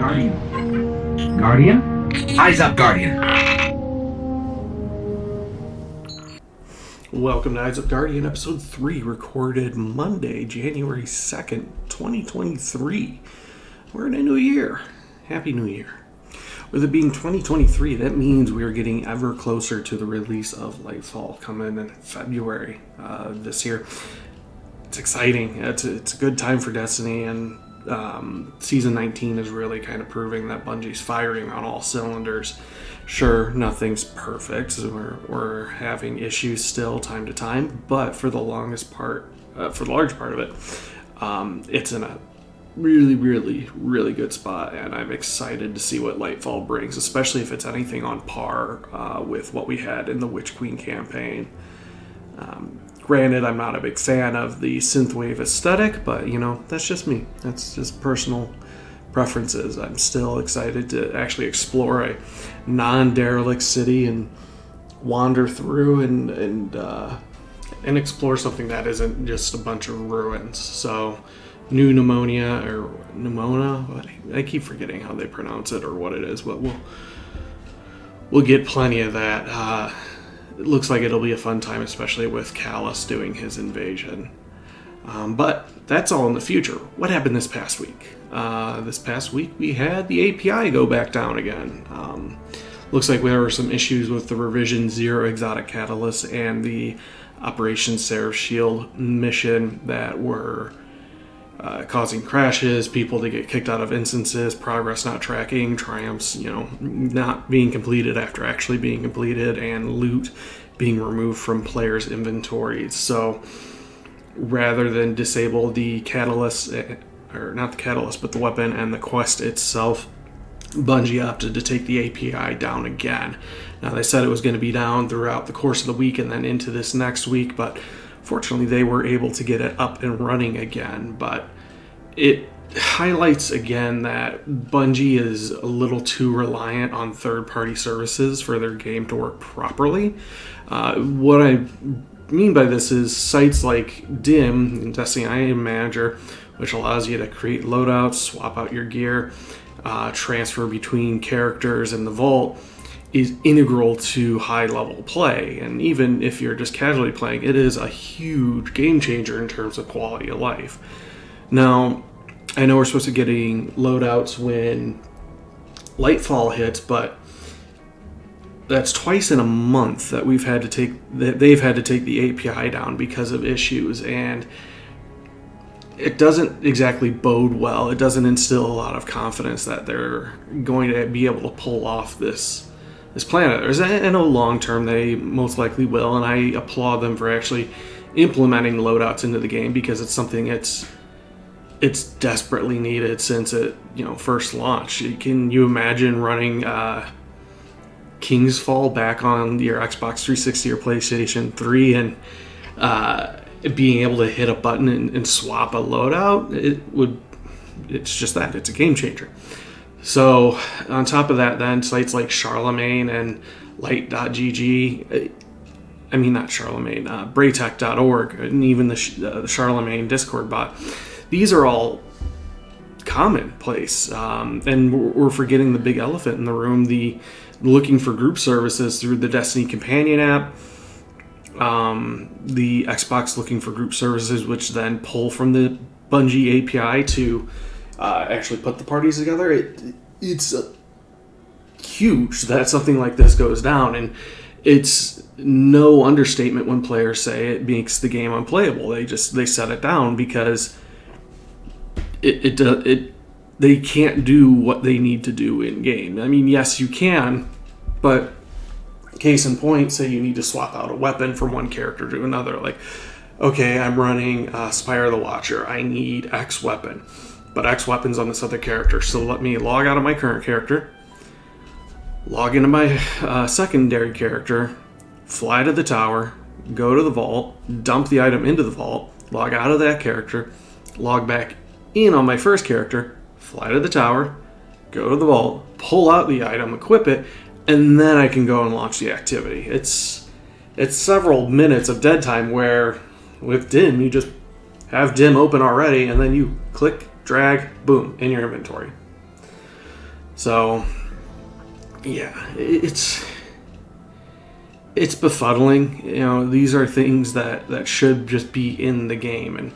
Guardian. Guardian? Eyes up, Guardian. Welcome to Eyes Up Guardian, episode 3, recorded Monday, January 2nd, 2023. We're in a new year. Happy New Year. With it being 2023, that means we are getting ever closer to the release of Lightfall coming in February this year. It's exciting. It's a good time for Destiny, and Season 19 is really kind of proving that Bungie's firing on all cylinders. Sure, nothing's perfect. So we're having issues still time to time, but for the large part of it, it's in a really, really, really good spot, and I'm excited to see what Lightfall brings, especially if it's anything on par with what we had in the Witch Queen campaign. Granted, I'm not a big fan of the synthwave aesthetic, but that's just me. That's just personal preferences. I'm still excited to actually explore a non-derelict city and wander through and explore something that isn't just a bunch of ruins. So, New Pneumonia or Pneumona, I keep forgetting how they pronounce it or what it is, but we'll get plenty of that. It looks like it'll be a fun time, especially with Callus doing his invasion. But that's all in the future. What happened this past week? This past week we had the API go back down again. Looks like there were some issues with the Revision 0 Exotic Catalyst and the Operation Seraph Shield mission that were causing crashes, people to get kicked out of instances, progress not tracking, triumphs, not being completed after actually being completed, and loot being removed from players' inventories. So rather than disable the catalyst, or not the catalyst, but the weapon and the quest itself, Bungie opted to take the API down again. Now, they said it was going to be down throughout the course of the week and then into this next week, but fortunately they were able to get it up and running again. But it highlights again that Bungie is a little too reliant on third-party services for their game to work properly. What I mean by this is sites like DIM, Destiny Item Manager, which allows you to create loadouts, swap out your gear, transfer between characters in the vault, is integral to high-level play. And even if you're just casually playing, it is a huge game changer in terms of quality of life. Now, I know we're supposed to be getting loadouts when Lightfall hits, but that's twice in a month that they've had to take the API down because of issues, and it doesn't exactly bode well. It doesn't instill a lot of confidence that they're going to be able to pull off this plan. I know long term they most likely will, and I applaud them for actually implementing loadouts into the game, because it's something it's desperately needed since it first launched. Can you imagine running King's Fall back on your Xbox 360 or PlayStation 3 and being able to hit a button and swap a loadout? It's just that. It's a game changer. So, on top of that, then, sites like Charlemagne and Light.gg, not Charlemagne, Braytech.org, and even the Charlemagne Discord bot, these are all commonplace. And we're forgetting the big elephant in the room, the looking for group services through the Destiny Companion app, the Xbox looking for group services, which then pull from the Bungie API to actually put the parties together. It's huge that something like this goes down, and it's no understatement when players say it makes the game unplayable. They set it down because they can't do what they need to do in game. Yes, you can, but case in point, say you need to swap out a weapon from one character to another. Like, okay, I'm running Spire the Watcher. I need X weapon, but X weapon's on this other character. So let me log out of my current character, log into my secondary character, fly to the tower, go to the vault, dump the item into the vault, log out of that character, log back in on my first character, fly to the tower, go to the vault, pull out the item, equip it, and then I can go and launch the activity. It's several minutes of dead time, where with DIM, you just have DIM open already, and then you click, drag, boom, in your inventory. So, yeah, it's befuddling. These are things that should just be in the game. And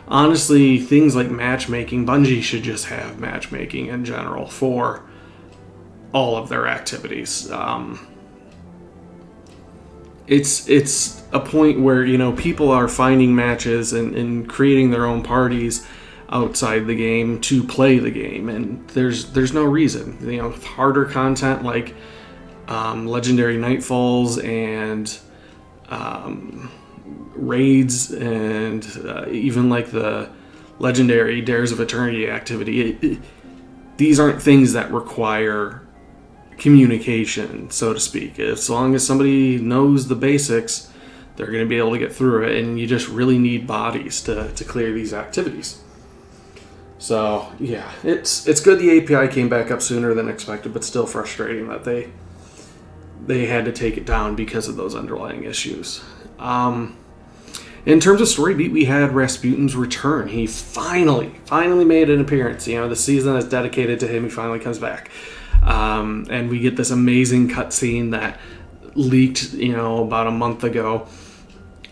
honestly, things like matchmaking, Bungie should just have matchmaking in general for all of their activities. It's a point where, people are finding matches and creating their own parties outside the game to play the game, and there's no reason. Harder content like Legendary Nightfalls and raids, and even like the Legendary Dares of Eternity activity. These aren't things that require communication, so to speak. As long as somebody knows the basics, they're going to be able to get through it, and you just really need bodies to clear these activities. So, yeah, it's good the API came back up sooner than expected, but still frustrating that they had to take it down because of those underlying issues. In terms of story beat, we had Rasputin's return. He finally made an appearance. The season is dedicated to him. He finally comes back. And we get this amazing cutscene that leaked, about a month ago.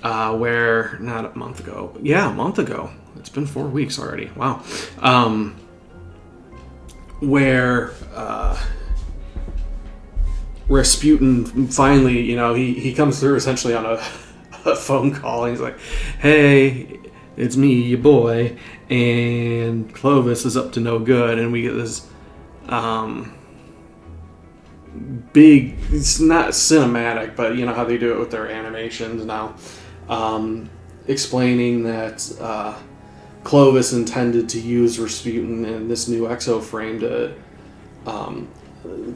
Not a month ago. Yeah, a month ago. It's been 4 weeks already. Wow. Where Rasputin finally, he comes through essentially on a phone call. And he's like, "Hey, it's me, your boy, and Clovis is up to no good." And we get this big, it's not cinematic, but you know how they do it with their animations now, explaining that Clovis intended to use Rasputin and this new exo-frame to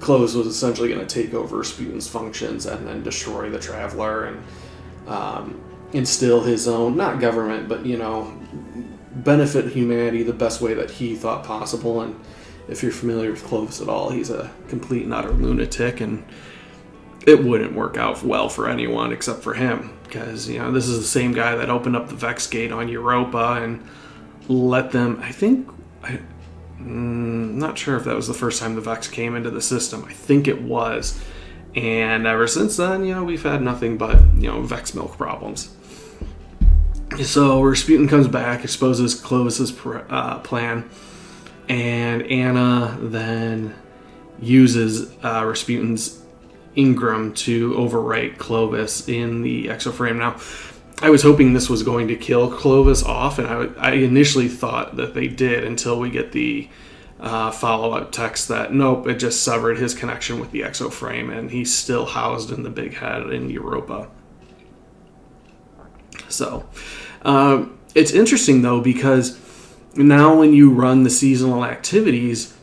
Clovis was essentially going to take over Rasputin's functions and then destroy the Traveler and instill his own, not government, but benefit humanity the best way that he thought possible. And if you're familiar with Clovis at all, he's a complete and utter lunatic, and it wouldn't work out well for anyone except for him, because this is the same guy that opened up the Vex Gate on Europa and let them, not sure if that was the first time the Vex came into the system. I think it was. And ever since then, we've had nothing but, Vex milk problems. So Rasputin comes back, exposes Clovis's plan, and Anna then uses Rasputin's Ingram to overwrite Clovis in the exoframe. Now, I was hoping this was going to kill Clovis off, and I initially thought that they did until we get the follow-up text that, nope, it just severed his connection with the exoframe, and he's still housed in the big head in Europa. So, it's interesting, though, because now when you run the seasonal activities,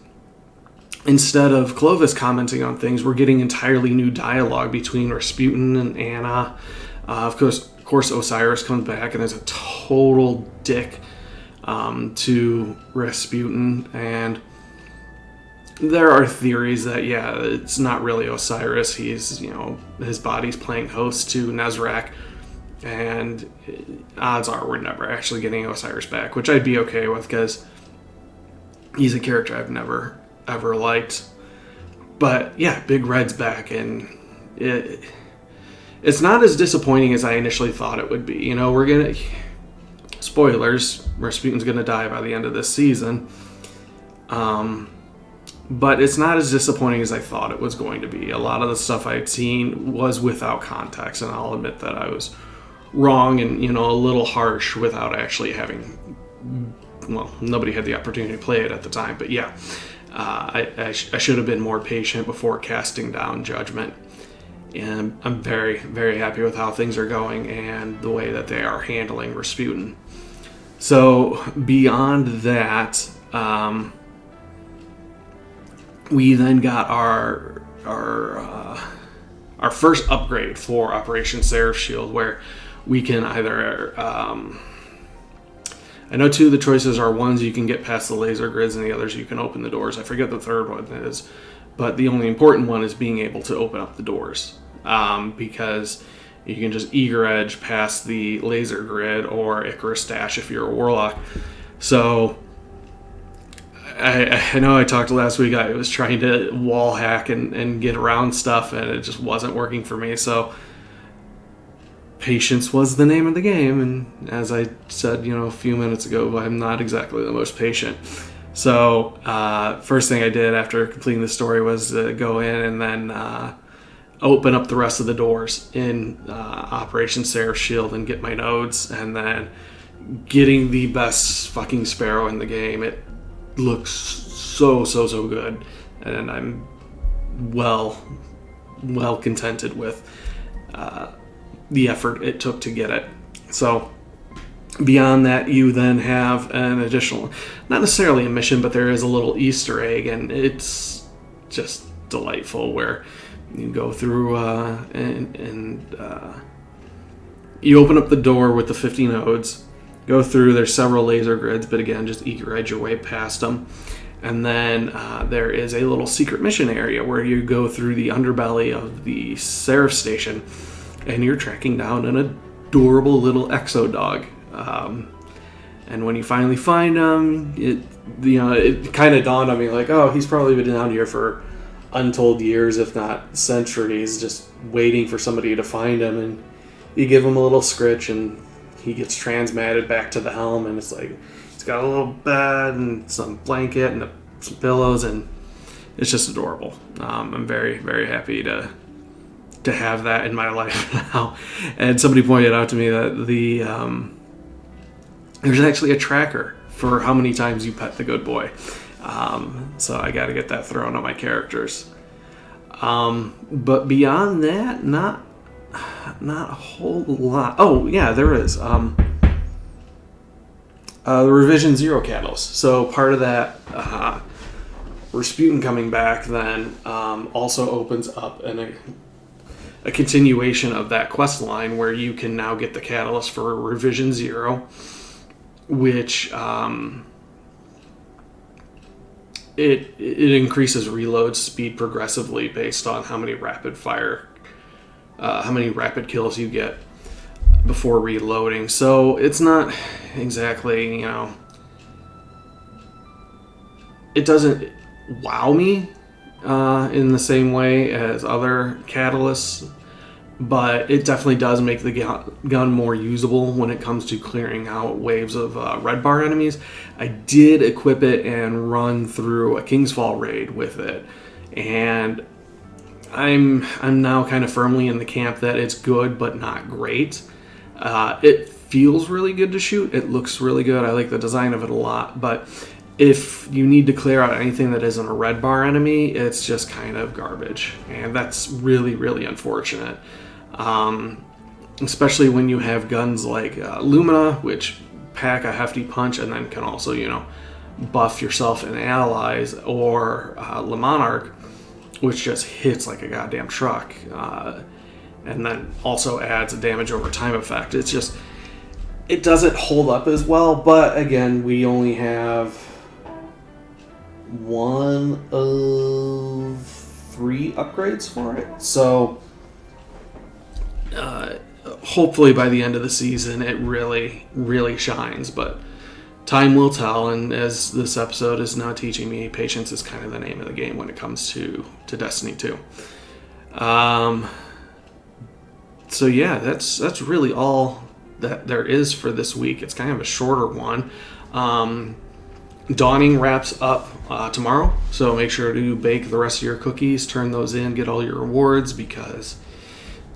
instead of Clovis commenting on things, we're getting entirely new dialogue between Rasputin and Anna. Of course, Osiris comes back and is a total dick to Rasputin, and there are theories that, it's not really Osiris. He's, his body's playing host to Nezrak, and odds are we're never actually getting Osiris back, which I'd be okay with, because he's a character I've never, ever liked. But, Big Red's back, and it's not as disappointing as I initially thought it would be. We're going to... Spoilers, Rasputin's going to die by the end of this season. But it's not as disappointing as I thought it was going to be. A lot of the stuff I'd seen was without context, and I'll admit that I was wrong and, a little harsh without actually having... Well, nobody had the opportunity to play it at the time, but I should have been more patient before casting down judgment. And I'm very, very happy with how things are going and the way that they are handling Rasputin. So, beyond that, we then got our first upgrade for Operation Seraph Shield, where we can either... I know two of the choices are ones you can get past the laser grids and the others you can open the doors. I forget the third one is, but the only important one is being able to open up the doors, because you can just eager edge past the laser grid or Icarus Dash if you're a warlock. So I know I talked last week. I was trying to wall hack and get around stuff, and it just wasn't working for me. So patience was the name of the game. And as I said, a few minutes ago, I'm not exactly the most patient. So first thing I did after completing the story was go in and then open up the rest of the doors in Operation Seraph Shield and get my nodes, and then getting the best fucking Sparrow in the game. It looks so good, and I'm well contented with the effort it took to get it. So beyond that, you then have an additional, not necessarily a mission, but there is a little Easter egg, and it's just delightful, where you go through and you open up the door with the 50 nodes, go through, there's several laser grids, but again, just eager edge your way past them. And then there is a little secret mission area where you go through the underbelly of the Seraph station, and you're tracking down an adorable little exo dog. And when you finally find him, it kind of dawned on me, like, oh, he's probably been down here for untold years, if not centuries, just waiting for somebody to find him. And you give him a little scritch, and he gets transmatted back to the helm, and it's like he's got a little bed and some blanket and some pillows, and it's just adorable. I'm very, very happy to have that in my life now. And somebody pointed out to me that there's actually a tracker for how many times you pet the good boy. So I got to get that thrown on my characters. But beyond that, not a whole lot. Oh yeah, there is. The Revision Zero catalyst. So part of that, Rasputin coming back then also opens up a continuation of that quest line, where you can now get the catalyst for Revision Zero, which it increases reload speed progressively based on how many rapid kills you get before reloading. So it's not exactly, it doesn't wow me in the same way as other catalysts, but it definitely does make the gun more usable when it comes to clearing out waves of red bar enemies. I did equip it and run through a Kingsfall raid with it, and I'm now kind of firmly in the camp that it's good but not great. It feels really good to shoot. It looks really good. I like the design of it a lot, but if you need to clear out anything that isn't a red bar enemy, it's just kind of garbage, and that's really, really unfortunate. Especially when you have guns like Lumina, which pack a hefty punch and then can also, buff yourself and allies, or Le Monarch, which just hits like a goddamn truck, and then also adds a damage over time effect. It's just, it doesn't hold up as well, but again, we only have one of 3 upgrades for it, so hopefully by the end of the season it really, really shines, but time will tell. And as this episode is now teaching me, patience is kind of the name of the game when it comes to Destiny 2. So yeah, that's really all that there is for this week. It's kind of a shorter one. Dawning wraps up tomorrow, so make sure to bake the rest of your cookies, turn those in, get all your rewards, because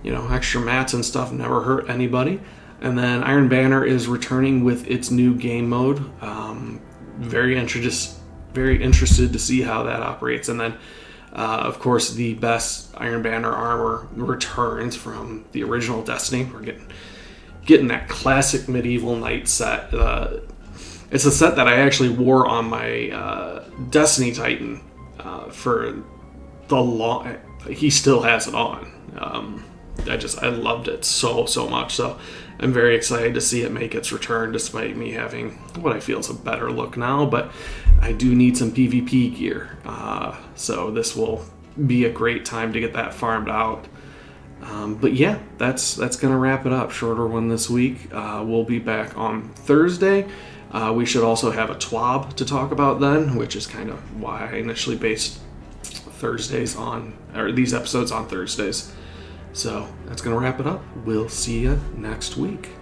extra mats and stuff never hurt anybody. And then Iron Banner is returning with its new game mode. Very interested to see how that operates. And then, of course, the best Iron Banner armor returns from the original Destiny. We're getting that classic medieval knight set. It's a set that I actually wore on my Destiny Titan for the long. He still has it on. I loved it so much. So I'm very excited to see it make its return, despite me having what I feel is a better look now. But I do need some PvP gear, so this will be a great time to get that farmed out. But yeah, that's gonna wrap it up. Shorter one this week. We'll be back on Thursday. We should also have a TWAB to talk about then, which is kind of why I initially based these episodes on Thursdays. So that's going to wrap it up. We'll see you next week.